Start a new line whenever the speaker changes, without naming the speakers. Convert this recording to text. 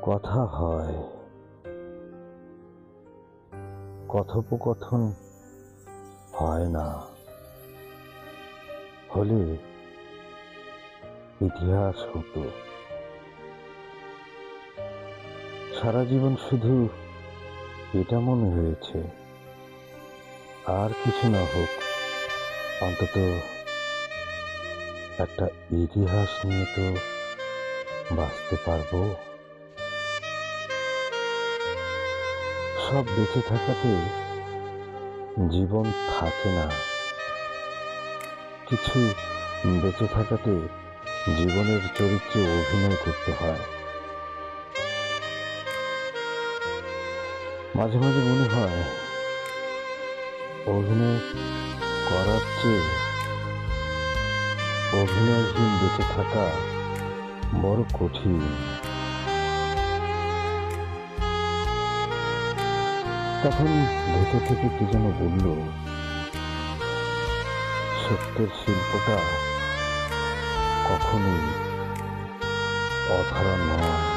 কথা হয়, কথোপকথন হয় না, হলে ইতিহাস হতো। সারা জীবন শুধু এটা মনে হয়েছে, আর কিছু না হোক, অন্তত একটা ইতিহাস নিয়ে তো বাঁচতে পারবো। সব বেঁচে থাকাতে জীবন থাকে না, কিছু বেঁচে থাকাতে জীবনের চরিত্রে অভিনয় করতে হয়। মাঝে মাঝে মনে হয় অভিনয় করার চেয়ে অভিনয়হীন বেঁচে থাকা বড় কঠিন। তখন ভেতর থেকে কি যেন বলল, সত্যের শিল্পটা কখনোই অধরা নয়।